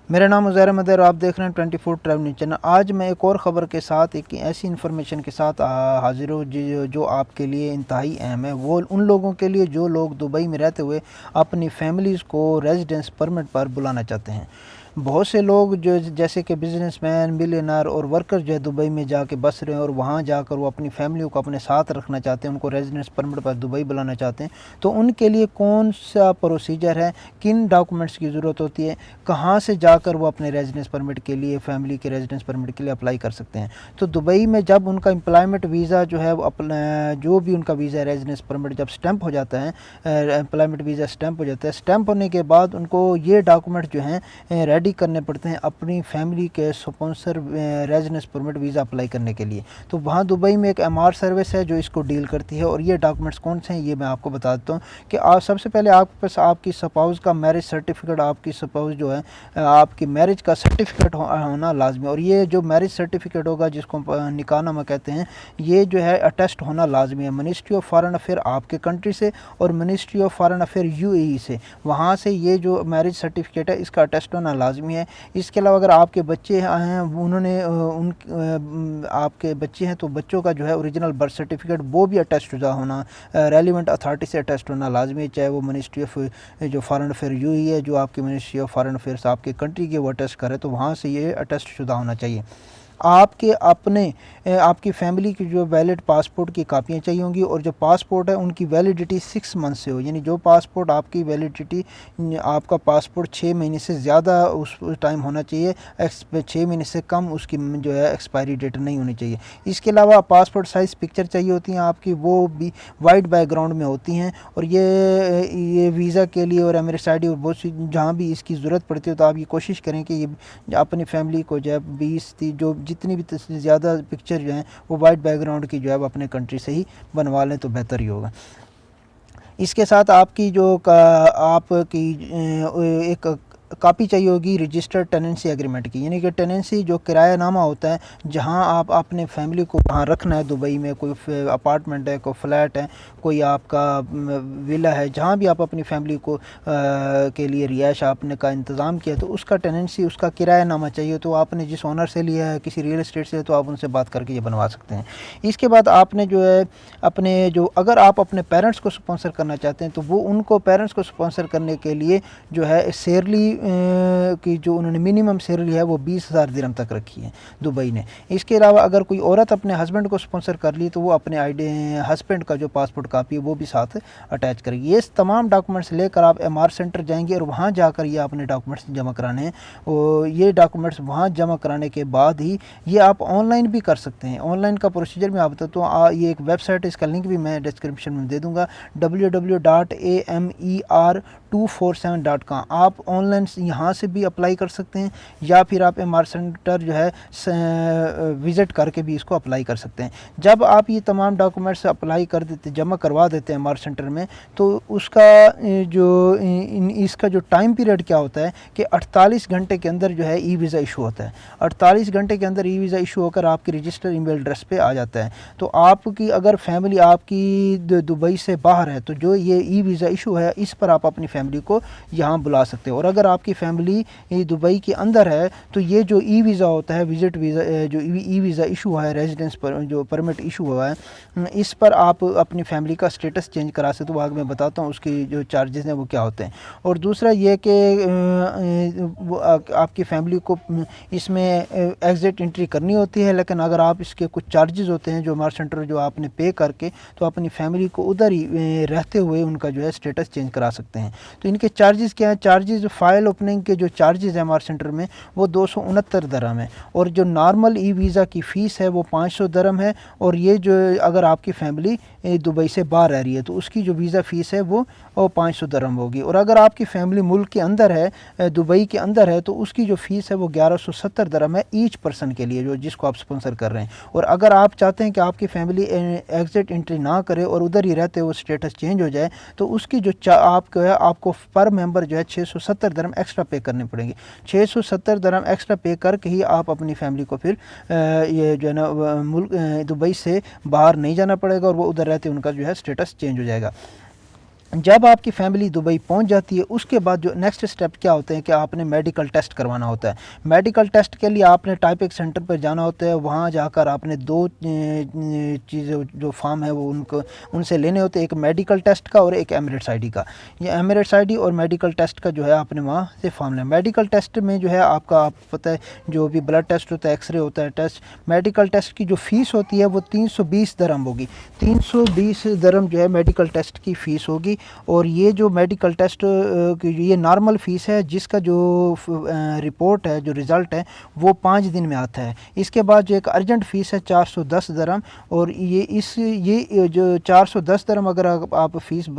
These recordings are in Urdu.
میرا نام عزیر احمد ہے اور آپ دیکھ رہے ہیں 24 ٹریول نیوز چینل۔ آج میں ایک اور خبر کے ساتھ ایک ایسی انفارمیشن کے ساتھ حاضر ہوں جو آپ کے لیے انتہائی اہم ہے، وہ ان لوگوں کے لیے جو لوگ دبئی میں رہتے ہوئے اپنی فیملیز کو ریزیڈنس پرمٹ پر بلانا چاہتے ہیں۔ بہت سے لوگ جو جیسے کہ بزنس مین، ملینر اور ورکر جو ہے دبئی میں جا کے بس رہے ہیں اور وہاں جا کر وہ اپنی فیملیوں کو اپنے ساتھ رکھنا چاہتے ہیں، ان کو ریزیڈنس پرمٹ پر دبئی بلانا چاہتے ہیں، تو ان کے لیے کون سا پروسیجر ہے، کن ڈاکومنٹس کی ضرورت ہوتی ہے، کہاں سے جا کر وہ اپنے ریزیڈنس پرمٹ کے لیے، فیملی کے ریزیڈنس پرمٹ کے لیے اپلائی کر سکتے ہیں۔ تو دبئی میں جب ان کا امپلائمنٹ ویزا جو ہے وہ جو بھی ان کا ویزا ہے ریزیڈنس پرمٹ جب سٹیمپ ہو جاتا ہے، امپلائمنٹ ویزا سٹیمپ ہو جاتا ہے، سٹیمپ ہونے کے بعد ان کو یہ ڈاکومنٹ جو ہیں ریڈی کرنے پڑتے ہیں اپنی فیملی کے sponsor residence permit visa apply کرنے کے لیے۔ تو وہاں دبئی میں ایک ایم آر سروس ہے جو اس کو ڈیل کرتی ہے، اور یہ ڈاکومنٹس کون سے ہیں یہ میں آپ کو بتا دیتا ہوں کہ سب سے پہلے آپ کے پاس آپ کی سپاؤس کا میرج سرٹیفکیٹ، آپ کی سپاؤس جو ہے آپ کی میرج کا سرٹیفکیٹ ہونا لازمی، اور یہ جو میرج سرٹیفکیٹ ہوگا جس کو نکاح نامہ کہتے ہیں، یہ جو ہے اٹیسٹ ہونا لازمی ہے منسٹری آف فارن افیئر آپ کے کنٹری سے اور ministry of foreign affair U A E سے، وہاں سے یہ جو میرج سرٹیفکیٹ ہے اس کا اٹیسٹ ہونا لازمی ہے۔ اس کے علاوہ اگر آپ کے بچے ہیں، انہوں نے آپ کے بچے ہیں تو بچوں کا جو ہے اوریجنل برتھ سرٹیفکیٹ وہ بھی اٹیسٹ شدہ ہونا، ریلیونٹ اتھارٹی سے اٹیسٹ ہونا لازمی ہے، چاہے وہ منسٹری آف جو فارن افیئر یو اے ہے، جو آپ کی منسٹری آف فارن افیئرس آپ کے کنٹری کے وہ اٹیسٹ کرے تو وہاں سے یہ اٹیسٹ شدہ ہونا چاہیے۔ آپ کے اپنے آپ کی فیملی کی جو ویلڈ پاسپورٹ کی کاپیاں چاہیے ہوں گی، اور جو پاسپورٹ ہے ان کی ویلیڈیٹی 6 منتھ سے ہو، یعنی جو پاسپورٹ آپ کی ویلیڈیٹی، آپ کا پاسپورٹ 6 مہینے سے زیادہ اس ٹائم ہونا چاہیے، 6 مہینے سے کم اس کی جو ہے ایکسپائری ڈیٹ نہیں ہونی چاہیے۔ اس کے علاوہ پاسپورٹ سائز پکچر چاہیے ہوتی ہیں آپ کی، وہ بھی وائٹ بیک گراؤنڈ میں ہوتی ہیں، اور یہ ویزا کے لیے اور ایمریٹس آئی ڈی اور بہت سی جہاں بھی اس کی ضرورت پڑتی ہے تو آپ یہ کوشش کریں کہ یہ اپنی فیملی کو جو ہے 20 جو جتنی بھی زیادہ پکچر جو ہیں وہ وائٹ بیک گراؤنڈ کی جو ہے وہ اپنے کنٹری سے ہی بنوا لیں تو بہتر ہی ہوگا۔ اس کے ساتھ آپ کی جو آپ کی ایک کاپی چاہیے ہوگی رجسٹرڈ ٹیننسی ایگریمنٹ کی، یعنی کہ ٹیننسی جو کرایہ نامہ ہوتا ہے جہاں آپ اپنے فیملی کو وہاں رکھنا ہے دبئی میں، کوئی اپارٹمنٹ ہے، کوئی فلیٹ ہے، کوئی آپ کا ولا ہے، جہاں بھی آپ اپنی فیملی کو کے لیے رہائش آپ نے کا انتظام کیا تو اس کا ٹیننسی، اس کا کرایہ نامہ چاہیے، تو آپ نے جس اونر سے لیا ہے کسی ریئل اسٹیٹ سے تو آپ ان سے بات کر کے یہ بنوا سکتے ہیں۔ اس کے بعد آپ نے جو ہے اپنے اگر آپ اپنے پیرنٹس کو سپانسر کرنا چاہتے ہیں تو وہ ان کو پیرنٹس کو سپانسر کرنے کے لیے جو ہے سیرلی کی جو انہوں نے منیمم سیرلی ہے وہ 20,000 درہم تک رکھی ہے دبئی نے۔ اس کے علاوہ اگر کوئی عورت اپنے ہسبینڈ کو سپانسر کر لی تو وہ اپنے ہسبینڈ کا جو پاسپورٹ کاپی ہے وہ بھی ساتھ اٹیچ کرے گی۔ یہ تمام ڈاکومنٹس لے کر آپ ایم آر سینٹر جائیں گے اور وہاں جا کر یہ اپنے ڈاکومنٹس جمع کرانے ہیں، اور یہ ڈاکومنٹس وہاں جمع کرانے کے بعد ہی یہ آپ آن لائن بھی کر سکتے ہیں۔ آن لائن کا پروسیجر میں آپ بتاتا ہوں، یہ ایک ویب سائٹ ہے، اس کا لنک بھی میں ڈسکرپشن میں دے دوں گا، www.amer247.com۔ آپ آن لائن یہاں سے بھی اپلائی کر سکتے ہیں، یا پھر آپ ایم آر سینٹر جو ہے وزٹ کر کے بھی اس کو اپلائی کر سکتے ہیں۔ جب آپ یہ تمام ڈاکومنٹس اپلائی کر دیتے، جمع کروا دیتے ہیں ایم آر سینٹر میں، تو اس کا جو ٹائم پیریڈ کیا ہوتا ہے کہ 48 گھنٹے کے اندر جو ہے ای ویزا ایشو ہوتا ہے۔ 48 گھنٹے کے اندر ای ویزا ایشو ہو کر آپ کی رجسٹر ای میل ایڈریس پہ آ جاتا ہے۔ تو آپ کی اگر فیملی آپ کی دبئی سے باہر ہے تو جو یہ ای ویزا ایشو ہے اس پر آپ اپنی فیملی کو یہاں بلا سکتے ہیں، اور اگر آپ کی فیملی دبئی کے اندر ہے تو یہ جو ای ویزا ہوتا ہے، وزٹ ویزا، جو ای ویزا ایشو ہوا ہے، ریزیڈنس پر جو پرمٹ ایشو ہوا ہے، اس پر آپ اپنی فیملی کا سٹیٹس چینج کرا سکتے ہو۔ آگے میں بتاتا ہوں اس کی جو چارجز ہیں وہ کیا ہوتے ہیں۔ اور دوسرا یہ کہ آپ کی فیملی کو اس میں ایگزٹ انٹری کرنی ہوتی ہے، لیکن اگر آپ اس کے کچھ چارجز ہوتے ہیں جو ہمارا سینٹر جو آپ نے پے کر کے تو اپنی فیملی کو ادھر ہی رہتے ہوئے ان کا جو ہے سٹیٹس چینج کرا سکتے ہیں۔ تو ان کے چارجز کیا ہیں؟ چارجز فائل اوپننگ کے جو چارجز ہیں ہمارے سینٹر میں وہ 269 درہم ہے، اور جو نارمل ای ویزا کی فیس ہے وہ 500 درہم ہے، اور یہ جو اگر آپ کی فیملی دبئی سے باہر رہ رہی ہے تو اس کی جو ویزا فیس ہے وہ 500 درہم ہوگی، اور اگر آپ کی فیملی ملک کے اندر ہے، دبئی کے اندر ہے، تو اس کی جو فیس ہے وہ 1170 درہم ہے ایچ پرسن کے لیے، جو جس کو آپ سپانسر کر رہے ہیں۔ اور اگر آپ چاہتے ہیں کہ آپ کی فیملی ایگزٹ انٹری نہ کرے اور ادھر ہی رہتے وہ سٹیٹس چینج ہو جائے تو اس کی جو آپ کو پر ممبر جو ہے 670 درہم ایکسٹرا پے کرنے پڑیں گے۔ 670 درہم ایکسٹرا پے کر کے ہی آپ اپنی فیملی کو پھر یہ جو ہے نا دبئی سے باہر نہیں جانا پڑے گا، اور وہ ادھر رہتے ان کا جو ہے سٹیٹس چینج ہو جائے گا۔ جب آپ کی فیملی دبئی پہنچ جاتی ہے اس کے بعد جو نیکسٹ سٹیپ کیا ہوتے ہیں کہ آپ نے میڈیکل ٹیسٹ کروانا ہوتا ہے. میڈیکل ٹیسٹ کے لیے آپ نے ٹائپنگ سینٹر پر جانا ہوتا ہے. وہاں جا کر آپ نے دو چیزیں جو فارم ہے وہ ان سے لینے ہوتے ہیں, ایک میڈیکل ٹیسٹ کا اور ایک ایمریٹس آئی ڈی کا. یہ ایمریٹس آئی ڈی اور میڈیکل ٹیسٹ کا جو ہے آپ نے وہاں سے فارم لیا. میڈیکل ٹیسٹ میں جو ہے آپ پتہ ہے جو بھی بلڈ ٹیسٹ ہوتا ہے, ایکس رے ہوتا ہے ٹیسٹ, میڈیکل ٹیسٹ کی جو فیس ہوتی ہے وہ 320 درہم ہوگی. 320 درہم جو ہے میڈیکل ٹیسٹ کی فیس ہوگی. اور یہ جو میڈیکل ٹیسٹ یہ نارمل فیس ہے, جس کا جو رپورٹ ہے, جو رزلٹ ہے وہ 5 دن میں آتا ہے. اس کے بعد جو ایک ارجنٹ فیس ہے 410 درہم, اور یہ جو 410 درہم اگر آپ فیس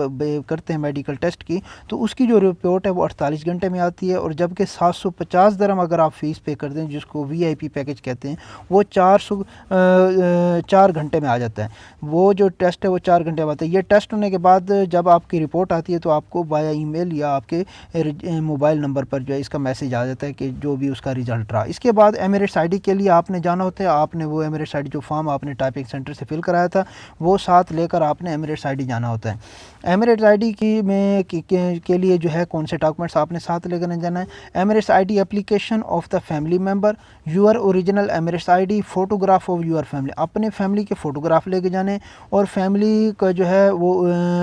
کرتے ہیں میڈیکل ٹیسٹ کی تو اس کی جو رپورٹ ہے وہ 48 گھنٹے میں آتی ہے. اور جبکہ 750 درہم اگر آپ فیس پے کر دیں, جس کو وی آئی پی پیکج کہتے ہیں, وہ 4 گھنٹے میں آ جاتا ہے. وہ جو ٹیسٹ ہے وہ 4 گھنٹے میں آتا ہے. یہ ٹیسٹ ہونے کے بعد جب آپ کی رپورٹ آتی ہے تو آپ کو بایا ای میل یا آپ کے موبائل نمبر پر جو ہے اس کا میسیج آ جاتا ہے کہ جو بھی اس کا رزلٹ رہا. اس کے بعد ایمریٹس آئی ڈی کے لیے آپ نے جانا ہوتا ہے. آپ نے وہ ایمریٹس آئی ڈی جو فارم آپ نے ٹائپنگ سینٹر سے فل کرایا تھا وہ ساتھ لے کر آپ نے ایمریٹس آئی ڈی جانا ہوتا ہے. ایمریٹس آئی ڈی کے لیے جو ہے کون سے ڈاکومنٹس آپ نے ساتھ لے کر جانا ہے. Emirates I D application of the family member, your original Emirates I D, photograph of your family, اپنے فیملی کے فوٹوگراف لے کے جانے, اور فیملی کا جو ہے وہ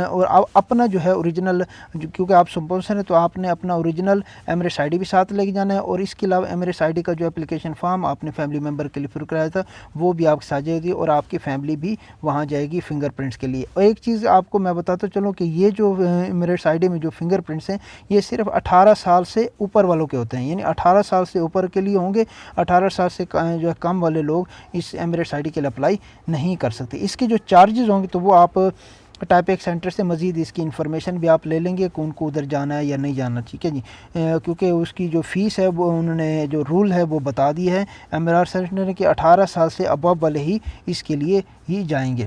اور اپنا جو ہے اوریجنل, کیونکہ آپ اسپانسر ہیں تو آپ نے اپنا اوریجنل ایمریٹس آئی ڈی بھی ساتھ لے کے جانا ہے. اور اس کے علاوہ ایمریٹس آئی ڈی کا جو اپلیکیشن فارم آپ نے فیملی ممبر کے لیے فل کرایا تھا وہ بھی آپ کے ساتھ جائے گی, اور آپ کی فیملی بھی وہاں جائے گی فنگر پرنٹس کے لیے. اور ایک چیز آپ کو میں بتاتا چلوں کہ یہ جو ایمریٹس آئی ڈی میں جو فنگر پرنٹس ہیں یہ صرف 18 سال سے اوپر والوں کے ہوتے ہیں, یعنی 18 سال سے اوپر کے لیے ہوں گے. 18 سال سے جو ہے کم والے لوگ اس ایمریٹس آئی ڈی کے لیے اپلائی نہیں کر سکتے. اس کے جو چارجز ہوں گے تو وہ آپ ٹائپنگ سینٹر سے مزید اس کی انفارمیشن بھی آپ لے لیں گے کہ ان کو ادھر جانا ہے یا نہیں جانا, ٹھیک ہے جی, کیونکہ اس کی جو فیس ہے وہ انہوں نے جو رول ہے وہ بتا دی ہے ایمریٹس سینٹر نے کہ 18 سال سے ابو والے ہی اس کے لیے ہی جائیں گے.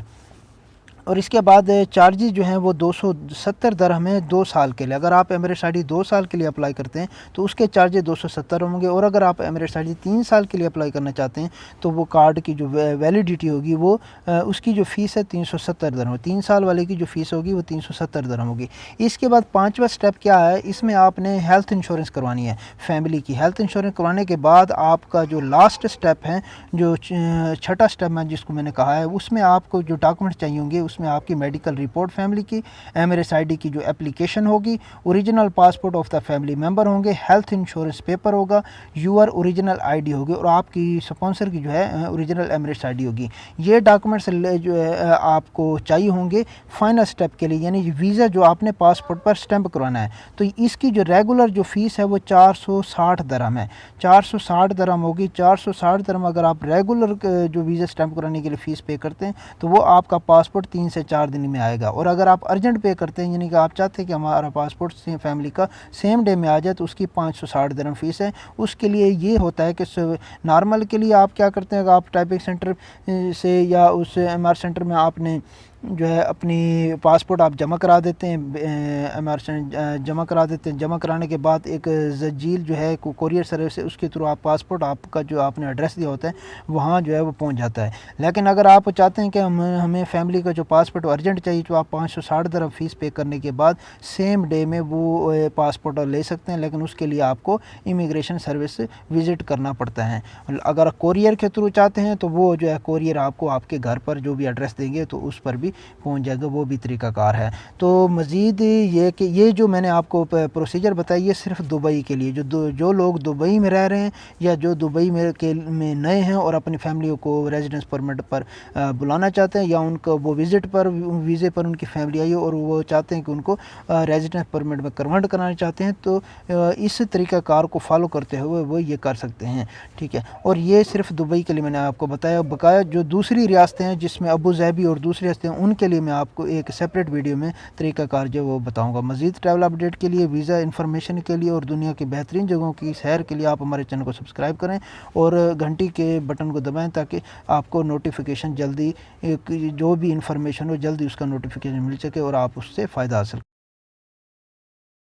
اور اس کے بعد چارجز جو ہیں وہ 270 درہم ہیں 2 سال کے لیے. اگر آپ ایمریٹس آئی ڈی 2 سال کے لیے اپلائی کرتے ہیں تو اس کے چارجز 270 ہوں گے, اور اگر آپ ایمریٹس آئی ڈی 3 سال کے لیے اپلائی کرنا چاہتے ہیں تو وہ کارڈ کی جو ویلیڈیٹی ہوگی وہ اس کی جو فیس ہے 370 درہم, 3 سال والے کی جو فیس ہوگی وہ 370 درہم ہوگی. اس کے بعد 5واں سٹیپ کیا ہے, اس میں آپ نے ہیلتھ انشورنس کروانی ہے فیملی کی. ہیلتھ انشورنس کروانے کے بعد آپ کا جو لاسٹ سٹیپ ہے, جو چھٹا سٹیپ ہے جس کو میں نے کہا ہے, اس میں آپ کو جو ڈاکومنٹ چاہیے ہوں گے اس میں آپ کی میڈیکل رپورٹ فیملی کی, ایمریٹس آئی ڈی کی جو اپلیکیشن ہوگی, original passport of the family member ہوں گے, ہیلتھ انشورنس پیپر ہوگا, یور اوریجنل آئی ڈی ہوگی, اور آپ کی اسپانسر کی جو ہے اوریجنل ایمریٹس آئی ڈی ہوگی. یہ ڈاکومنٹس جو ہے آپ کو چاہیے ہوں گے فائنل سٹیپ کے لیے, یعنی ویزا جو آپ نے پاسپورٹ پر سٹیمپ کروانا ہے. تو اس کی جو ریگولر جو فیس ہے وہ 460 درہم ہے, 460 درہم ہوگی. 460 درہم اگر آپ ریگولر جو ویزا سٹیمپ کرانے کے لیے فیس پے کرتے ہیں تو وہ آپ کا پاسپورٹ 3 سے 4 دن میں آئے گا. اور اگر آپ ارجنٹ پے کرتے ہیں, یعنی کہ آپ چاہتے ہیں کہ ہمارا پاسپورٹ فیملی کا سیم ڈے میں آ جائے, تو اس کی 560 درہم فیس ہے. اس کے لیے یہ ہوتا ہے کہ نارمل کے لیے آپ کیا کرتے ہیں, آپ ٹائپنگ سینٹر سے یا اس ایم آر سینٹر میں آپ نے جو ہے اپنی پاسپورٹ آپ جمع کرا دیتے ہیں, جمع کرا دیتے ہیں. جمع کرانے کے بعد ایک زجیل جو ہے کوریئر سروس ہے اس کے تھرو آپ پاسپورٹ آپ کا جو آپ نے ایڈریس دیا ہوتا ہے وہاں جو ہے وہ پہنچ جاتا ہے. لیکن اگر آپ چاہتے ہیں کہ ہمیں فیملی کا جو پاسپورٹ ارجنٹ چاہیے تو آپ 560 درہم فیس پے کرنے کے بعد سیم ڈے میں وہ پاسپورٹ لے سکتے ہیں, لیکن اس کے لیے آپ کو امیگریشن سروس وزٹ کرنا پڑتا ہے. اگر کوریئر کے تھرو چاہتے ہیں تو وہ جو ہے کوریئر آپ کو آپ کے گھر پر جو بھی ایڈریس دیں گے تو اس پر بھی پہنچ جائے گا, وہ بھی طریقہ کار ہے. تو مزید یہ کہ یہ جو میں نے آپ کو پروسیجر بتائی ہے صرف دبئی کے لیے, جو لوگ دبئی میں رہ رہے ہیں یا جو دبئی میں نئے ہیں اور اپنی فیملیوں کو ریزیڈنس پرمٹ پر بلانا چاہتے ہیں, یا ان کو وہ وزٹ پر ویزے پر ان کی فیملی آئی اور وہ چاہتے ہیں کہ ان کو ریزیڈنس پرمٹ میں کنورٹ کرانا چاہتے ہیں, تو اس طریقہ کار کو فالو کرتے ہوئے وہ یہ کر سکتے ہیں, ٹھیک ہے. اور یہ صرف دبئی کے لیے میں نے آپ کو بتایا. بقایا جو دوسری ریاستیں ہیں جس میں ابو ظہبی اور دوسری ریاستیں ہیں ان کے لیے میں آپ کو ایک سیپریٹ ویڈیو میں طریقہ کار جو وہ بتاؤں گا. مزید ٹریول اپڈیٹ کے لیے, ویزا انفارمیشن کے لیے اور دنیا کی بہترین جگہوں کی سیر کے لیے آپ ہمارے چینل کو سبسکرائب کریں اور گھنٹی کے بٹن کو دبائیں تاکہ آپ کو نوٹیفیکیشن جلدی جو بھی انفارمیشن ہو جلدی اس کا نوٹیفیکیشن مل سکے اور آپ اس سے فائدہ حاصل